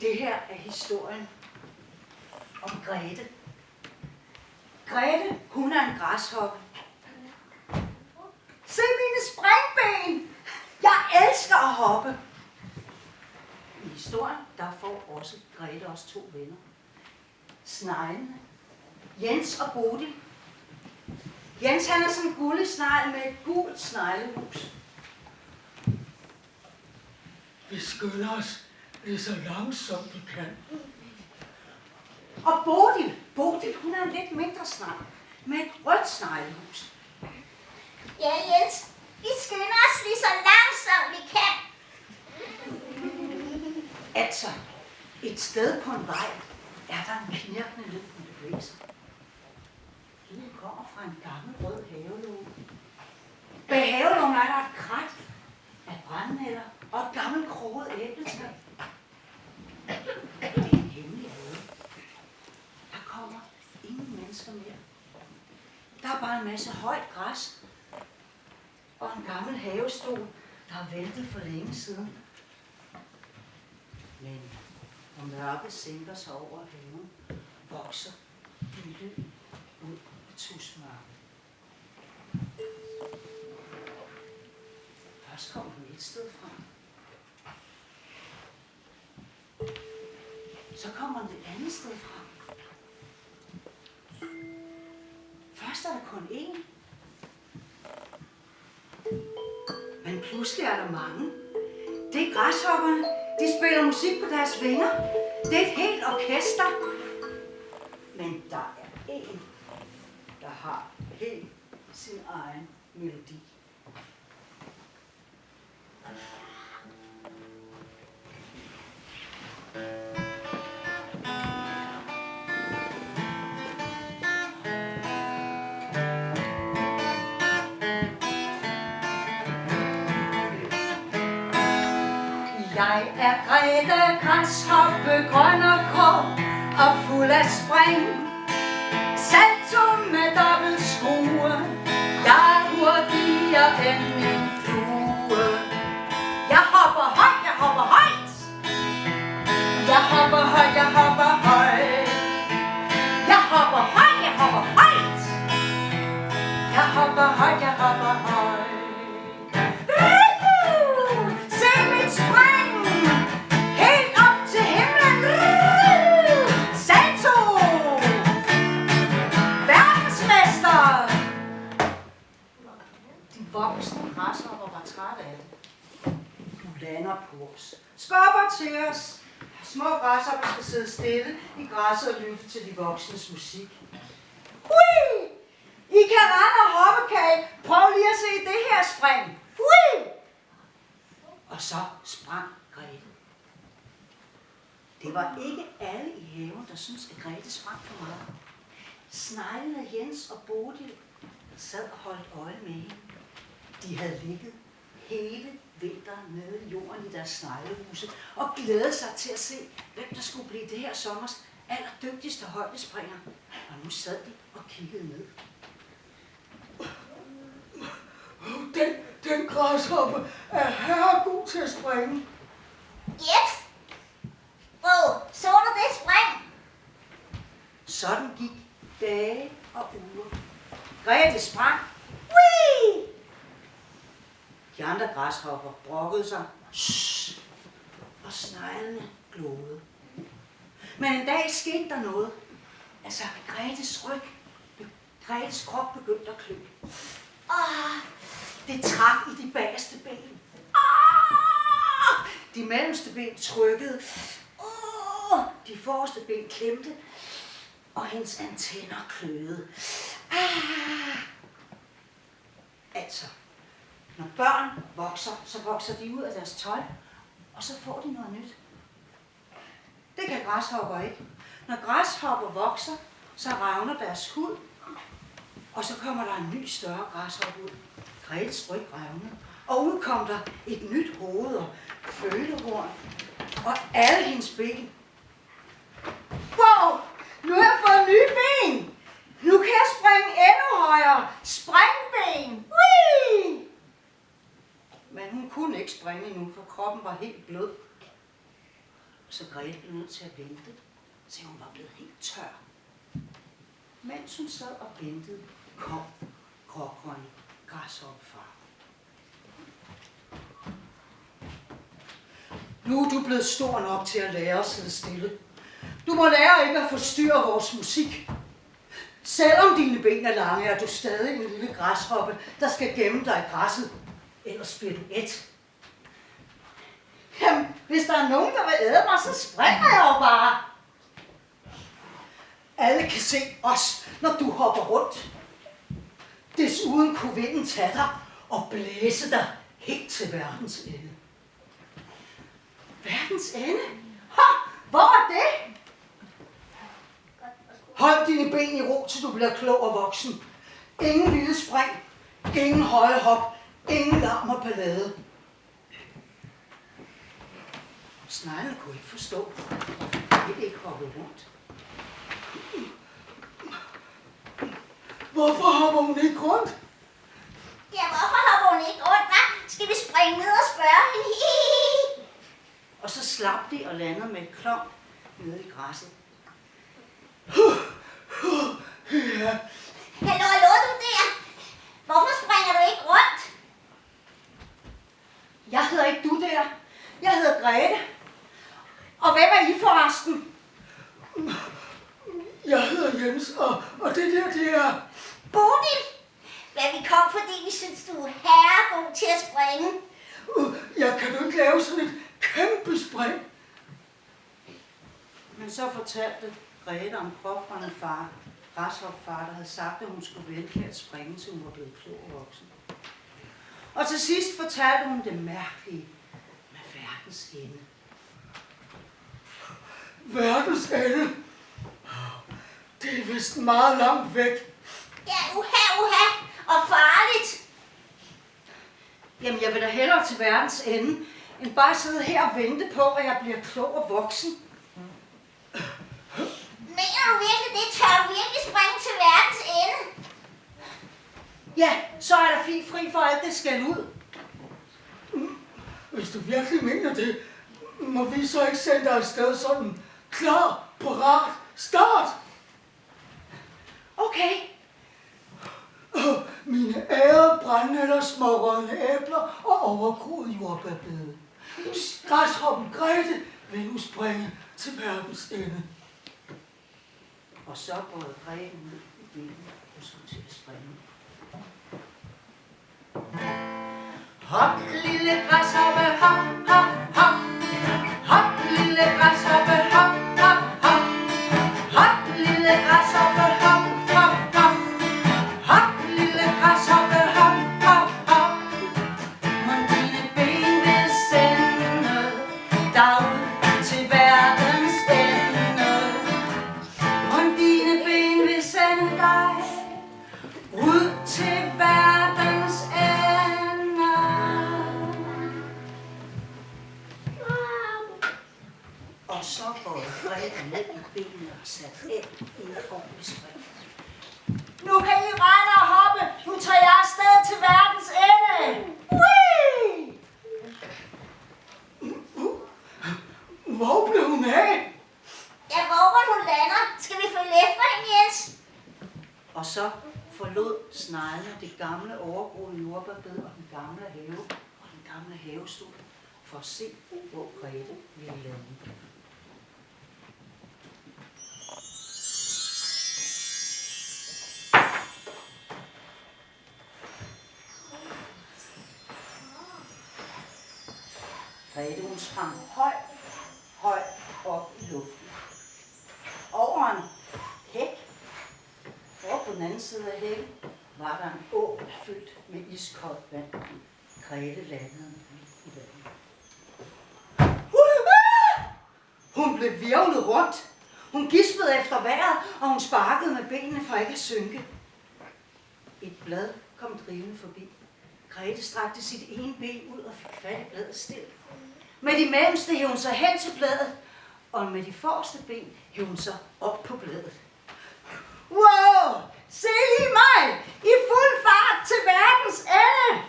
Det her er historien om Grete. Grete, hun er en græshoppe. Se mine springben! Jeg elsker at hoppe. I historien, der får også Grete også 2 venner. Sneglene. Jens og Bodil. Jens, han er sådan en guldesnegl med et gult sneglehus. Vi skynder os lige så langsomt vi kan. Og Bodil, hun er en lidt mindre snegl med et rødt sneglehus. Ja, Jens, vi skynder os lige så langsomt vi kan. Altså, et sted på en vej er der en knirkende lyd, når det blæser. Lyden kommer fra en gammel rød havelåge. Bag havelågen er der et krat af brændenælder og et gammelt kroget æbletræ. Det er en hemmelig have. Der kommer ingen mennesker mere. Der er bare en masse højt græs og en gammel havestol, der er væltet for længe siden. Men når mørket sænker sig over haven, vokser en lyd ud af tusmørket. Først kommer den et sted fra. Så kommer den et andet sted fra. Først er der kun én. Men pludselig er der mange. Det er græshopperne. De spiller musik på deres vinger. Det er et helt orkester. Men der er en, der har helt sin egen melodi. Jeg er Grete, græshoppe, grøn og grå og fuld af spring. Salto med dobbelt skrue, jeg er hurtigere end min flue. Jeg hopper højt, jeg hopper højt. Jeg hopper højt, jeg hopper højt. Jeg hopper højt, jeg hopper højt. Jeg hopper højt, jeg hopper højt. Voksne græshopper var træt af det. Nu lander på os. Skubber til os. Små græshopper skal sidde stille i græsset og lytte til de voksnes musik. Hui! I kan rende og hoppe, Kage. Prøv lige at se det her spring. Hui! Og så sprang Grete. Det var ikke alle i haven, der syntes, at Grete sprang for meget. Sneglene Jens og Bodil sad og holdt øje med hende. De havde ligget hele vinteren nede i jorden i deres sneglehuse og glædede sig til at se, hvem der skulle blive det her sommers allerdygtigste højdespringer. Og nu sad de og kiggede ned. Den græshoppe er herregod til at springe. Jens! Så du det spring? Sådan gik dage og uger. Grete sprang. Whee! De andre græshopper brokkede sig. Shhh! Og sneglene gloede. Men en dag skete der noget. Altså, Gretes krop begyndte at klø. Det trak i de bagerste ben. De mellemste ben trykkede. De forreste ben klemte. Og hendes antenner kløede. Altså, når børn vokser, så vokser de ud af deres tøj, og så får de noget nyt. Det kan græshopper ikke. Når græshopper vokser, så ravner deres hud, og så kommer der en ny større græshoppe ud. Gretes ryg revnede, og ud kom der et nyt hoved og følehorn, og alle hendes ben. Wow! Nu har jeg fået nye ben! Nu kan jeg springe endnu højere! Springben! Whee! Men hun kunne ikke springe endnu, for kroppen var helt blød. Så Grete blev nødt til at vente, til hun var blevet helt tør. Mens hun sad og ventede, kom grågrønne græshoppefar. Nu er du blevet stor nok til at lære at sidde stille. Du må lære ikke at forstyrre vores musik. Selvom dine ben er lange, er du stadig en lille græshoppe, der skal gemme dig i græsset. Ellers bliver du ædt. Jamen, hvis der er nogen, der vil æde mig, så springer jeg jo bare. Alle kan se os, når du hopper rundt. Desuden kunne vinden tage dig og blæse dig helt til verdens ende. Verdens ende? Ha! Hvor er det? Hold dine ben i ro, til du bliver klog og voksen. Ingen vilde spring, ingen høje hop, ingen larm og ballade. Sneglene kunne ikke forstå, hvorfor de ikke hoppede rundt. Hvorfor hopper hun ikke rundt? Ja, hvorfor hopper hun ikke rundt, hva'? Skal vi springe ned og spørge hende? Og så slap de og landede med et klonk nede i græsset. Ja, Hallo, du der? Hvorfor springer du ikke rundt? Jeg hedder ikke du der. Jeg hedder Grete. Og hvem er I forresten? jeg hedder Jens, og det der, det er... Bodil! Hvad vi kom, fordi vi synes, du er herregod til at springe. Jeg kan du ikke lave sådan et kæmpe spring? Men så fortalte Grete om grågrønne far, græshoppefar, der havde sagt, at hun skulle vente med at springe, til hun var blevet klog og voksen. Og til sidst fortalte hun det mærkelige med verdens ende. Verdens ende? Det er vist meget langt væk. Ja, uha, og farligt. Jamen, jeg vil da hellere til verdens ende, end bare sidde her og vente på, at jeg bliver klog og voksen. Mener du virkelig det? Tør du virkelig springe til verdens ende? Ja, så er der fint fri for alt det skal ud. Hvis du virkelig mener det, må vi så ikke sende dig afsted sådan klar, parat, start! Okay. Mine ærede brændenælder, smårødne æbler og overgroede jordbærbede. Græshoppen Grete vil nu springe til verdens ende. Og så både Grete ned i bilen og skulle til at springe. Hop, lille græshoppe, hop, hop, hop. Hop, lille græshoppe, hop, hop, hop. Hop, lille græshoppe, hop, hop, hop. Hop, lille græshoppe, hop, hop, hop. Mon dine ben vil sende dig ud til verdens ende. Mon dine ben vil sende dig ud til verdens ende. Og så går Grete ned i benene og satte ind i et ordentligt spring. Nu kan I rende og hoppe. Nu tager jeg afsted til verdens ende. Whee! Hvor blev hun af? Jeg våger, hun lander. Skal vi følge efter hende, Jens? Og så forlod sneglene det gamle overgroede jordbærbed og den gamle have og den gamle havestol for at se, hvor Grete ville lande. Grete, hun sprang højt op i luften. Over en hæk, over på den anden side af hækken, var der en å fyldt med iskoldt vand. Grete landede midt i vandet. Hun blev hvirvlet rundt. Hun gispede efter vejret, og hun sparkede med benene for ikke at synke. Et blad kom drivende forbi. Grete strakte sit ene ben ud og fik fat i bladet stil. Med de mellemste hævde hun sig hen til bladet, og med de forreste ben hævde hun sig op på bladet. Wow! Se lige mig! I fuld fart til verdens ende!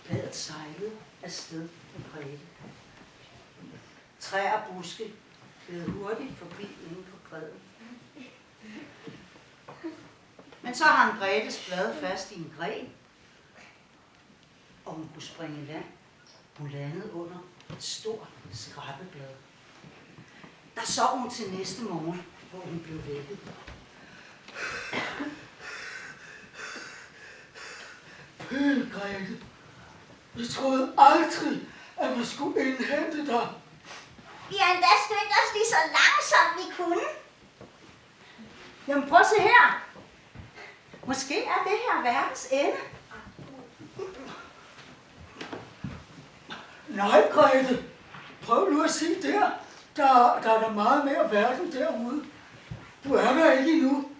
Bladet sejlede afsted med Grete. træer og buske gled hurtigt forbi inde på bredden. Men så hang Gretes blad fast i en gren, og hun kunne springe i land. Hun landede under et stort skrabbeblad. Der sov hun til næste morgen, hvor hun blev vækket. Pøl, Grete. Vi troede aldrig, at vi skulle indhente dig. Vi har endda skyndt os lige så langsomt vi kunne. Jamen prøv at se her. Måske er det her verdens ende. Nej, Grete. Prøv nu at se der. Der er der meget mere verden derude. Du er der ikke endnu.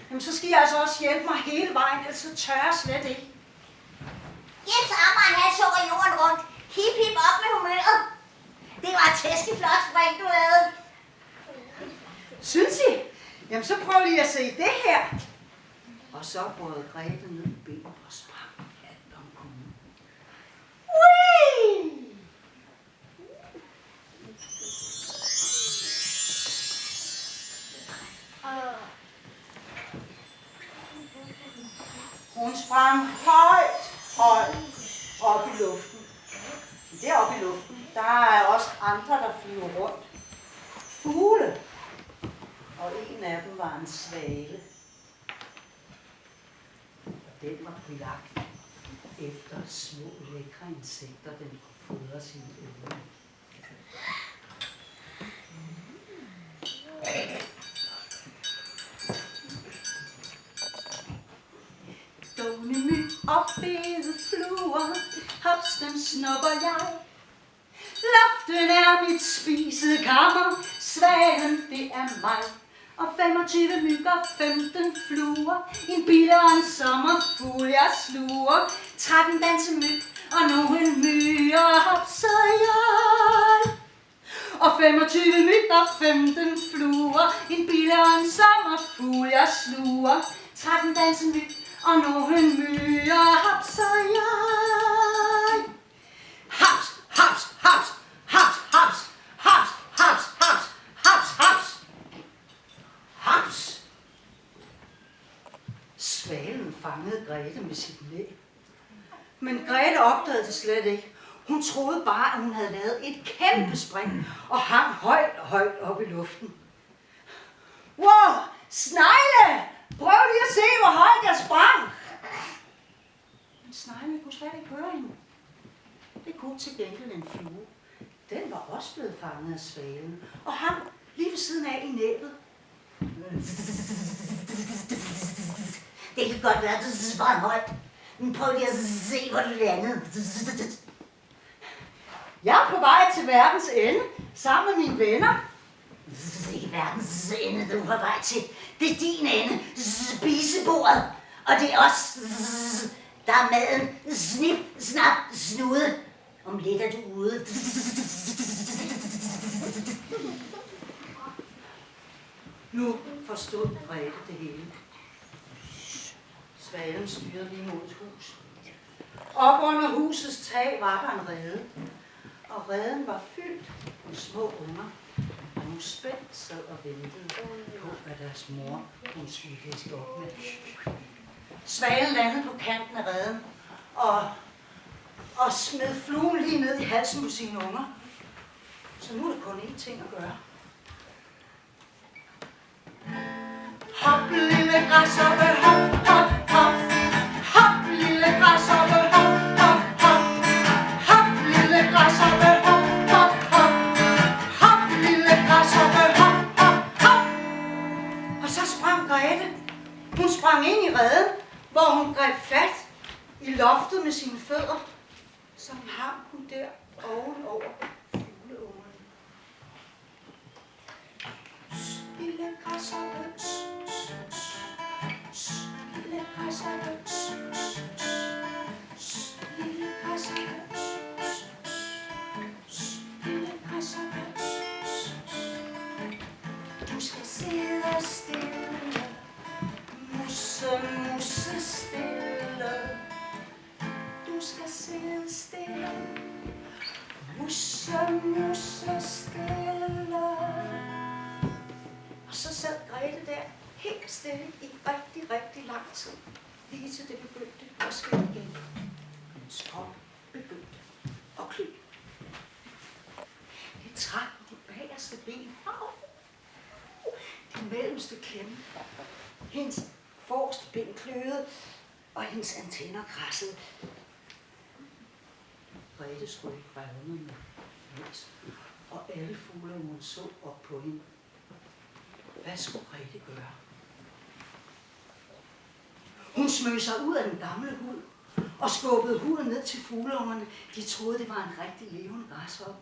Jamen så skal I altså også hjælpe mig hele vejen, ellers så tør jeg slet ikke. Jeps Amman, han sukker jorden rundt. Hip hip op med humøret. Det var et tæskeflot spring, du lavede. Synes I? Jamen så prøv lige at se det her. Og så brød Grete ned i benet og sprang alt om kunne. Whee! Hun sprang højt op i luften. Deroppe i luften, der er også andre, der flyver rundt. Fugle. Og en af dem var en svale. Den var på jagt efter små lækre insekter, den kunne fodre sine unger. Dumme myg og fede fluer, hops dem snupper jeg. Loften er mit spisekammer, svalen det er mig. Og 25 myg og 15 fluer, en bille og en sommerfugl jeg sluger. 13 dansemyg og nogle myger hopser jeg. Og 25 myg og 15 fluer, en bille og en sommerfugl jeg sluger. 13 dansemyg og nogle myger hopser jeg. Haps, haps, haps, haps, haps, haps, haps, haps, haps, haps. Haps! Svalen fangede Grete med sit næb. Men Grete opdagede det slet ikke. Hun troede bare, at hun havde lavet et kæmpe spring og hang højt op i luften. Wow! Snegle! Prøv lige at se, hvor højt jeg sprang! Men snegle kunne slet ikke høre hende. Det kunne til gengæld en flue. Den var også blevet fanget af svalen og hang lige ved siden af i næbet. Det kan godt være, at du sprang højt. Men prøv lige at se, hvor du landede. Jeg er på vej til verdens ende, sammen med mine venner. Det er verdens ende, du er på vej til. Det er din ende. Spisebordet. Og det er os. Der er maden. Snip, snap, snude. Om lidt er du ude. Nu forstod Grete det hele. Svalen styrede lige mod et hus. Op under husets tag var der en rede. Og reden var fyldt med små unger. Og hun spændt sad og ventede på, hvad deres mor hun skulle diske op med. Svalen landede på kanten af reden og smed fluen lige ned i halsen på sine unger. Så nu er der kun én ting at gøre. Hop, lille græshoppe, hop, hop, hop. Hop, lille græshoppe, hop, hop, hop. Hop, lille græshoppe, hop, hop, hop. Hop, lille græshoppe, hop, hop, hop. Og så sprang Grete. Hun sprang ind i reden, hvor hun greb fat i loftet med sine fødder. Så hang hun der ovenover fugleungerne. Lille græshoppe, lille græshoppe, lille græshoppe, lille græshoppe. Du skal sidde stille, musse stille. Du skal sidde stille, musse musse stille. Og så sad Grete der helt stille i rigtig, rigtig lang tid. Lige til det begyndte at ske igen. Hendes krop begyndte at klø. Det trak de bagerste ben. De mellemste klemme. Hendes forreste ben kløede, og hendes antenner krassede. Grete skulle ikke revne med løs, og alle fuglerne så op på hende. Hvad skulle Grete gøre? Hun smøg sig ud af den gamle hud og skubbede huden ned til fugleungerne. De troede, det var en rigtig levende græshoppe.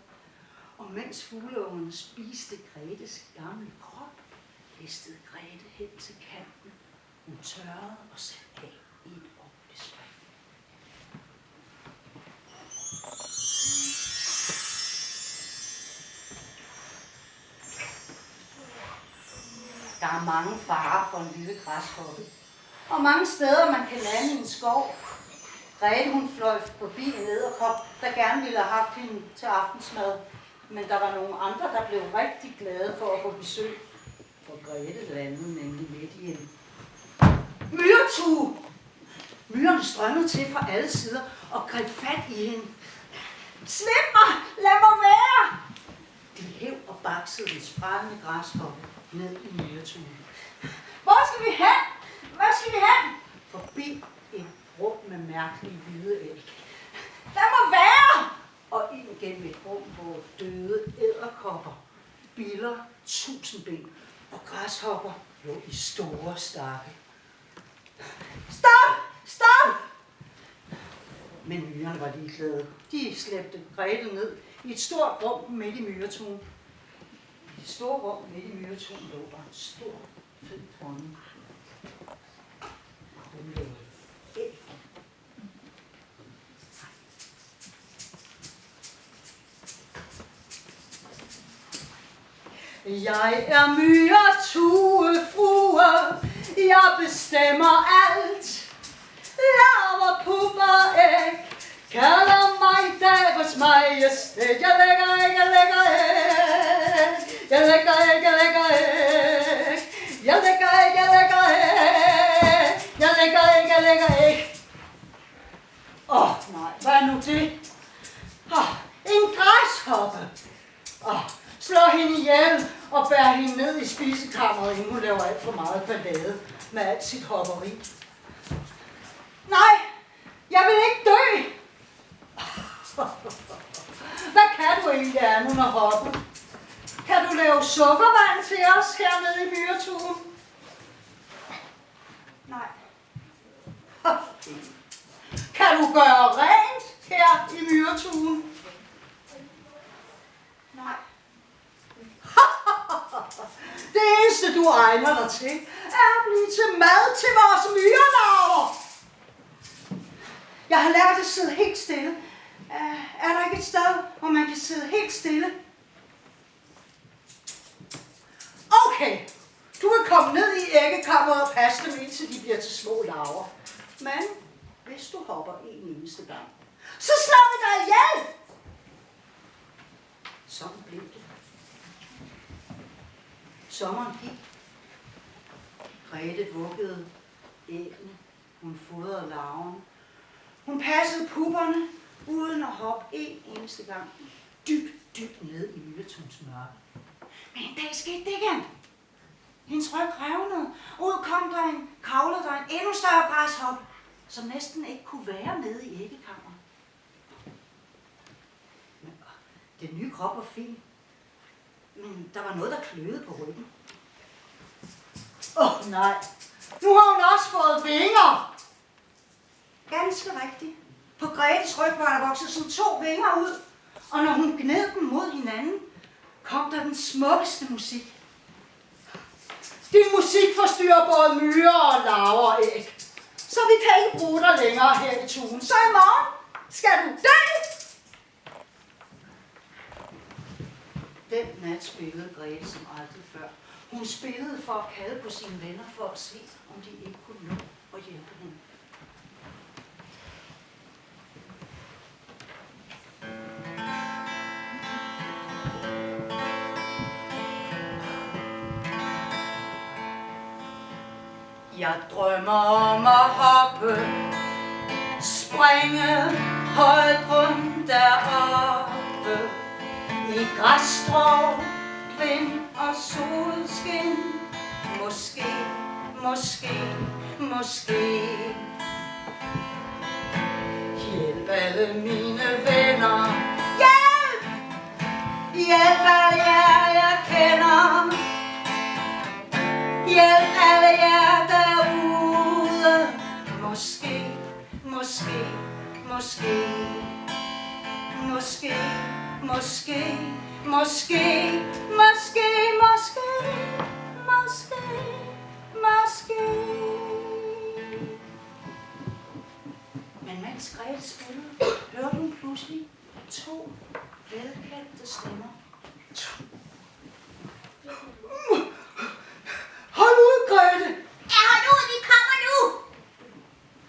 Og mens fugleungerne spiste Gretes gamle krop, listede Grete hen til kanten. Hun tørrede og satte af i et ordentligt spring. Der er mange farer for en lille græshoppe. Og mange steder, man kan lande i en skov. Grete, hun fløj forbi en edderkop, der gerne ville have haft hende til aftensmad. Men der var nogle andre, der blev rigtig glade for at få besøg. For Grete landede nemlig midt i en myretue. Myrerne strømmede til fra alle sider og greb fat i hende. Slip mig! Lad mig være! De hæv og baksede den sprængende græshoppe ned i myretuen. Hvor skal vi hen? Hvad skal vi hen? Forbi et rum med mærkelige hvide æg. Lad mig være! Og ind gennem et rum, hvor døde edderkopper, biller, tusindben og græshopper lå i store stakke. Stop! Stop! Men myrerne var ligeglade. De slæbte Grete ned i et stort rum midt i myretuen. I det store rum midt i myretuen lå der en stor, fed dronning. Hun lå æg. Jeg er myretuefrue, jeg bestemmer alt. Larver, pupper, æg, kalder mig deres majestæt. Jeg lægger æg, jeg lægger æg. Jeg lægger æg, jeg lægger æg. Jeg lægger æg, jeg lægger æg. Jeg lægger æg, jeg lægger æg. Nej, hvad er nu det? En græshoppe. Slå hende ihjel og bær hende ned i spisekammeret, inden hun laver alt for meget ballade med alt sit hopperi. Nej, jeg vil ikke dø. Hvad kan du egentlig andet end at hoppe? Kan du lave sukkervand til os hernede i myretuen? Nej. Kan du gøre rent her i myretuen? Nej. Det eneste, du egner dig til, er at blive til mad til vores myrelarver. Jeg har lært at sidde helt stille. Er der ikke et sted, hvor man kan sidde helt stille? Okay, du kan komme ned i æggekammeret og passe dem indtil de bliver til små larver. Men hvis du hopper en eneste gang, så slår vi dig ihjel! Sådan blev det. Sommeren gik. Grete vuggede æggene. Hun fodrede larverne. Hun passede pupperne uden at hoppe en eneste gang dybt ned i myretuens mørke. Men en dag skete det igen. Hendes ryg revnede, og ud kravlede der en endnu større græshoppe, som næsten ikke kunne være nede i æggekammeret. Men den nye krop var fin, men der var noget, der kløede på ryggen. Nej, nu har hun også fået vinger. Ganske rigtigt. På Gretes ryg var der vokset sådan 2 vinger ud, og når hun gned dem mod hinanden, kom der den smukkeste musik. Din musik forstyrrer både myrer og larver og æg, så vi kan ikke bruge dig længere her i tuen. Så i morgen skal du dø! Den nat spillede Grete som aldrig før. Hun spillede for at kalde på sine venner for at se, om de ikke kunne nå at hjælpe hende. Jeg drømmer om at hoppe, springe højt rundt deroppe, i græsstrå, vind og solskin. Måske, måske, måske. Hjælp alle mine venner. Hjælp! Hjælp alle jer, jeg kender. Hjælp alle jer derude. Måske, måske, måske. Måske, måske, måske. Måske, måske. Måske, måske. Men mens Grete spillede, hørte hun pludselig 2 velkendte stemmer. Hold ud, Grete! Ja, hold ud, vi kommer nu!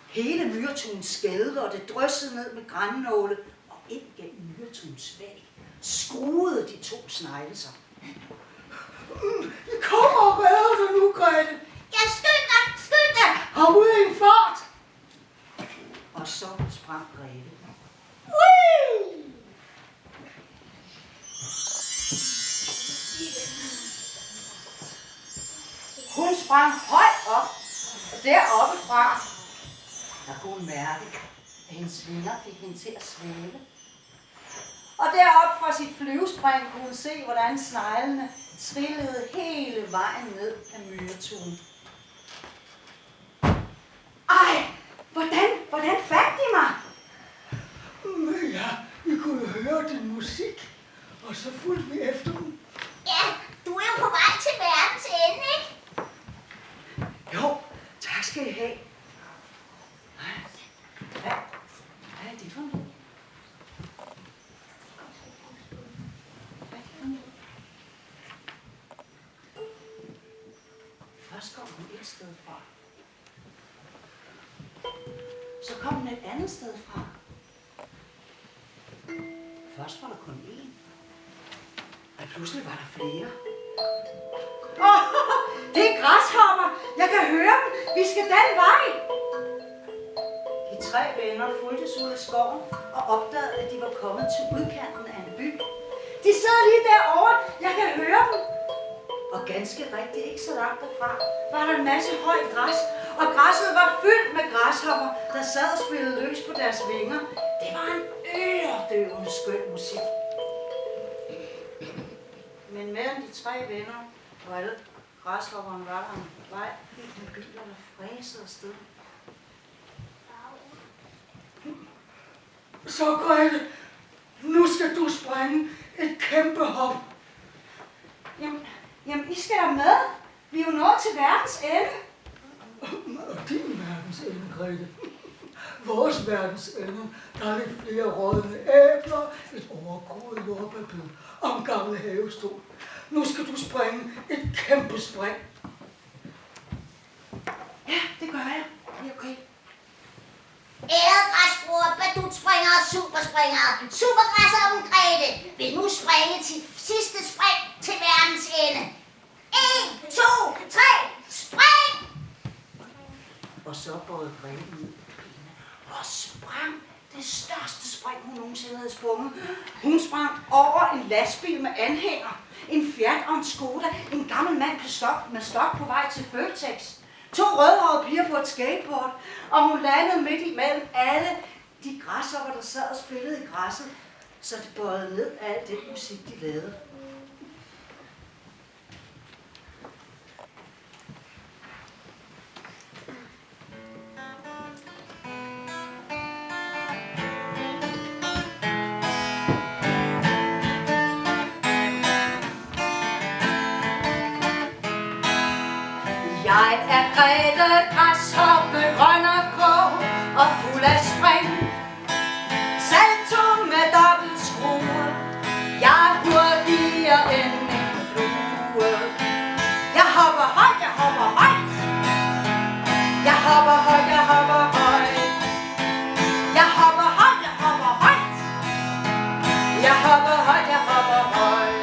Hele myretunen skælvede, og det dryssede ned med grænnåle, og ind gennem myretunens væg skruede de 2 snegle sig. I kommer og redder dig nu, Grete! Ja, skynd dig, skynd dig! Hop ud i en fart! Og så sprang Grete. Whee! Hun sprang højt op, og deroppe fra, der kunne hun mærke, at hendes vinger fik hende til at svæve. Og deroppe fra sit flyvespring kunne hun se, hvordan sneglene trillede hele vejen ned af myretunen. Ej, hvordan fandt de mig? Men ja, vi kunne høre din musik, og så fulgte vi efter dem. Ja, du er jo på vej til verdens ende, ikke? Jo, tak skal I have. Hvad er det for noget? Først kom hun et sted fra. Så kom hun et andet sted fra. Først var der kun én. Og pludselig var der flere. Det er græshopper! Jeg kan høre dem! Vi skal den vej! De 3 venner fulgtes ud af skoven og opdagede, at de var kommet til udkanten af en by. De sidder lige derovre. Jeg kan høre dem. Og ganske rigtigt, ikke så langt derfra, var der en masse højt græs. Og græsset var fyldt med græshopper, der sad og spillede løs på deres vinger. Det var en øredøvende skøn musik. Men mellem de 3 venner og alle græshopperne var der en vej fyldt med biler, der fræsede afsted. Så, Grete, nu skal du springe et kæmpe hop. Jamen, I skal da med. Vi er jo nået til verdens ende. Din verdens ende, Grete. Vores verdens ende, der er lidt flere rådne æbler, et overgroet jordbærbed og en gammel havestol. Nu skal du springe et kæmpe spring. Ja, det gør jeg. Det er okay. Ærede græsbror, badutspringer og superspringer. Supergræshoppen Grete vil nu springe til sidste spring til verdens ende. 1, 2, 3, spring! Og så bøjede Grete ud på benene og sprang det største spring, hun nogensinde havde sprunget. Hun sprang over en lastbil med anhænger, en Fiat og en Skoda, en gammel mand med stok på vej til Føtex, 2 rødhårede piger på et skateboard, og hun landede midt imellem alle de græshopper, der sad og spillede i græsset, så det bøjede ned af al den musik, de lavede. Jeg er Grete, græshoppe, grøn og grå og fuld af spring. Salto med dobbelt skrue, jeg er hurtigere end en flue. Jeg hopper højt, jeg hopper højt. Jeg hopper højt, jeg hopper højt. Jeg hopper højt, jeg hopper højt. Jeg hopper højt, jeg hopper højt.